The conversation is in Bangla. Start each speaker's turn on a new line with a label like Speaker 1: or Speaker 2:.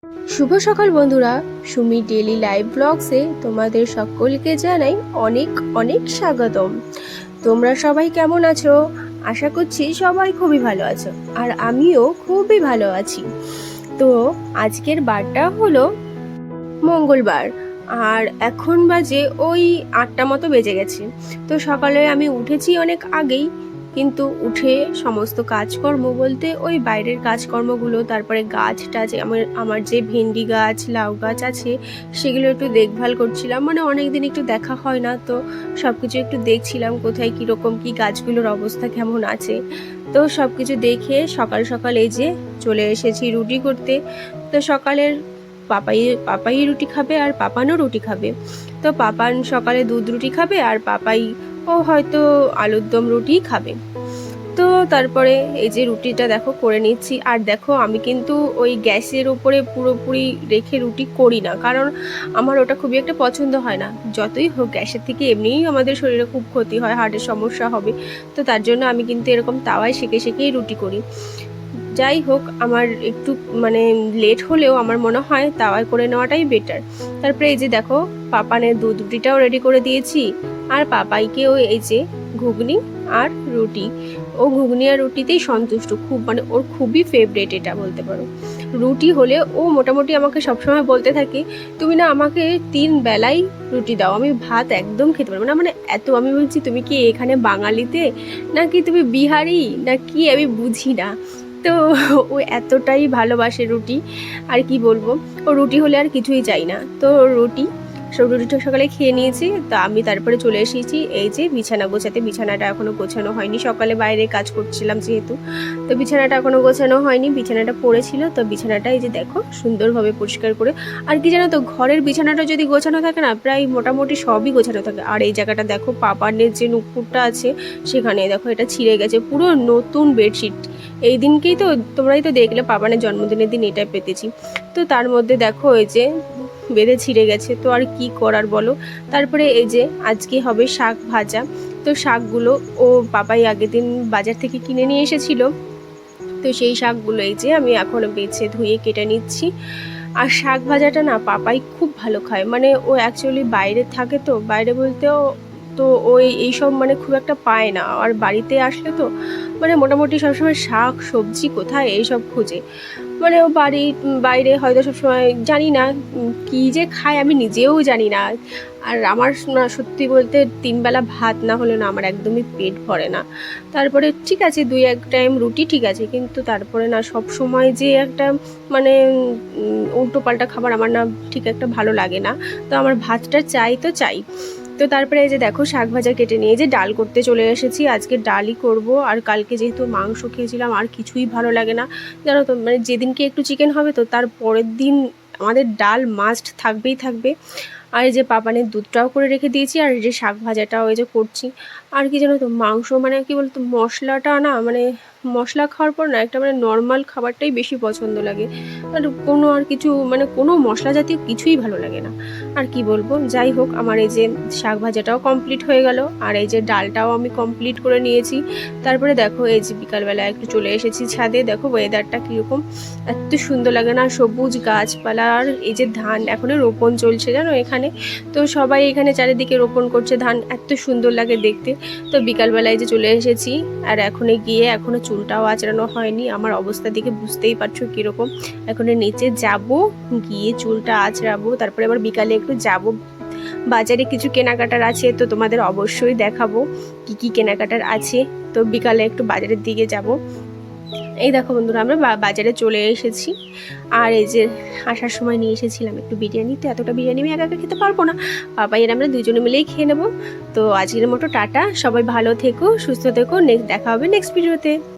Speaker 1: শুভ সকাল বন্ধুরা, সুমি ডেইলি লাইভ ব্লগসে তোমাদের সকলকে জানাই অনেক অনেক স্বাগতম। তোমরা সবাই কেমন আছো? আশা করছি সবাই খুবই ভালো আছো, আর আমিও খুবই ভালো আছি। তো আজকের বারটা হলো মঙ্গলবার, আর এখন বাজে ওই 8টা মতো বেজে গেছে। তো সকালে আমি উঠেছি অনেক আগেই, কিন্তু উঠে সমস্ত কাজকর্ম বলতে ওই বাইরের কাজকর্মগুলো, তারপরে গাছ টাছ আমার যে ভেন্ডি গাছ লাউ গাছ আছে সেগুলো একটু দেখভাল করছিলাম। মানে অনেক দিন একটু দেখা হয় না, তো সব কিছু একটু দেখছিলাম কোথায় কীরকম কী গাছগুলোর অবস্থা কেমন আছে। তো সব কিছু দেখে সকাল সকাল এই যে চলে এসেছি রুটি করতে। তো সকালের পাপাই রুটি খাবে আর পাপানও রুটি খাবে। তো পাপান সকালে দুধ রুটি খাবে আর পাপাই ও হয়তো আলুর দম রুটি খাবে। তো তারপরে এই যে রুটিটা দেখো করে নিচ্ছি। আর দেখো আমি কিন্তু ওই গ্যাসের উপরে পুরোপুরি রেখে রুটি করি না, কারণ আমার ওটা খুবই একটা পছন্দ হয় না। যতই হোক গ্যাসের থেকে এমনিই আমাদের শরীরে খুব ক্ষতি হয়, হার্টের সমস্যা হবে। তো তার জন্য আমি কিন্তু এরকম তাওয়ায় সেঁকেই রুটি করি। যাই হোক, আমার একটু মানে লেট হলেও আমার মনে হয় তাওয়ায় করে নেওয়াটাই বেটার। তারপরে এই যে দেখো পাপানের দুধ রুটিটাও রেডি করে দিয়েছি, আর পাপাইকেও এই যে ঘুগনি আর রুটি। ও ঘুগনি আর রুটিতেই সন্তুষ্ট, খুব মানে ওর খুবই ফেভারেট এটা বলতে পারো। রুটি হলে ও মোটামুটি আমাকে সবসময় বলতে থাকে, তুমি না আমাকে 3 বেলাই রুটি দাও, আমি ভাত একদম খেতে পারবো না। মানে এত, আমি বলছি তুমি কি এখানে বাঙালিতে নাকি তুমি বিহারি না কি, আমি বুঝি না। তো ও এতটাই ভালোবাসে রুটি, আর কি বলবো, ও রুটি হলে আর কিছুই চাই না। তো রুটিটা সকালে খেয়ে নিয়েছি। তো আমি তারপরে চলে এসেছি এই যে বিছানা গোছাতে। বিছানাটা এখনও গোছানো হয়নি, সকালে বাইরে কাজ করছিলাম যেহেতু, তো বিছানাটা এখনও গোছানো হয়নি। বিছানাটা পড়েছিল, তো বিছানাটা এই যে দেখো সুন্দরভাবে পরিষ্কার করে। আর কি জানো তো, ঘরের বিছানাটা যদি গোছানো থাকে না, প্রায় মোটামুটি সবই গোছানো থাকে। আর এই জায়গাটা দেখো পাপানের যে নুপুরটা আছে সেখানে দেখো এটা ছিঁড়ে গেছে, পুরো নতুন বেডশিট। এই দিনকেই তো তোমরাই তো দেখলে পাপানের জন্মদিনের দিন এটা পেতেছি। তো তার মধ্যে দেখো এই যে বেঁধে ছিঁড়ে গেছে, তো আর কি করার বলো। তারপরে এই যে আজকে হবে শাক ভাজা। তো শাকগুলো ও পাপাই আগের দিন বাজার থেকে কিনে নিয়ে এসেছিল। তো সেই শাকগুলো এই যে আমি এখন বেছে ধুয়ে কেটে নিচ্ছি। আর শাক ভাজাটা না পাপাই খুব ভালো খায়। মানে ও অ্যাকচুয়ালি বাইরে থাকে, তো বাইরে বলতেও তো ওই এইসব মানে খুব একটা পায় না। আর বাড়িতে আসলে তো মানে মোটামুটি সবসময় শাক সবজি কোথায় এইসব খুঁজে। মানে ও বাইরে হয়তো সবসময় জানি না কী যে খায়, আমি নিজেও জানি না। আর আমার না সত্যি বলতে 3 বেলা ভাত না হলে না আমার একদমই পেট ভরে না। তারপরে ঠিক আছে 2-1 টাইম রুটি ঠিক আছে, কিন্তু তারপরে না সব সময় যে একটা মানে উল্টোপাল্টা খাবার আমার না ঠিক একটা ভালো লাগে না। তো আমার ভাতটা চাই তো চাই। তো তারপরে এই যে দেখো শাক ভাজা কেটে নিয়ে যে ডাল করতে চলে এসেছি। আজকে ডালই করব। আর কালকে যেহেতু মাংস খেয়েছিলাম আর কিছুই ভালো লাগে না, জানো তো। মানে যেদিনকে একটু চিকেন হবে তো তার পরের দিন আমাদের ডাল মাস্ট থাকবেই থাকবে। আর এই যে পাপানের দুধটাও করে রেখে দিয়েছি, আর এই যে শাক ভাজাটাও এই যে করছি। আর কি জানো তো, মাংস মানে কি বলতো, মশলাটা না মানে মশলা খাওয়ার পর না একটা মানে নর্মাল খাবারটাই বেশি পছন্দ লাগে। আর কোনো আর কিছু মানে কোনো মশলা জাতীয় কিছুই ভালো লাগে না। আর কি বলবো, যাই হোক আমার এই যে শাক ভাজাটাও কমপ্লিট হয়ে গেল, আর এই যে ডালটাও আমি কমপ্লিট করে নিয়েছি। তারপরে দেখো এই যে বিকালবেলা একটু চলে এসেছি ছাদে। দেখো ওয়েদারটা কীরকম, এত সুন্দর লাগে না, সবুজ গাছপালা। আর এই যে ধান এখনও রোপণ চলছে জানো এখানে। তো সবাই এখানে চারিদিকে রোপণ করছে ধান, এত সুন্দর লাগে দেখতে। তো বিকালবেলায় যে চলে এসেছি, আর এখনো গিয়ে এখনও চুলটাও আঁচড়ানো হয়নি। আমার অবস্থা দেখে বুঝতেই পারছো কীরকম। এখন নিচে যাব, গিয়ে চুলটা আঁচড়াবো, তারপরে আবার বিকালে একটু যাব বাজারে, কিছু কেনাকাটার আছে, তো তোমাদের অবশ্যই দেখাবো কি কি কেনাকাটার আছে। তো বিকালে একটু বাজারের দিকে যাব। এই দেখো বন্ধুরা আমরা বাজারে চলে এসেছি। আর এই যে আসার সময় নিয়ে এসেছিলাম একটু বিরিয়ানি। তো এতটা বিরিয়ানি আমি একা একা খেতে পারবো না, পাপাই আর আমরা দুজনে মিলেই খেয়ে নেবো। তো আজকের মতো টাটা, সবাই ভালো থেকো, সুস্থ থেকো, দেখা হবে নেক্সট ভিডিওতে।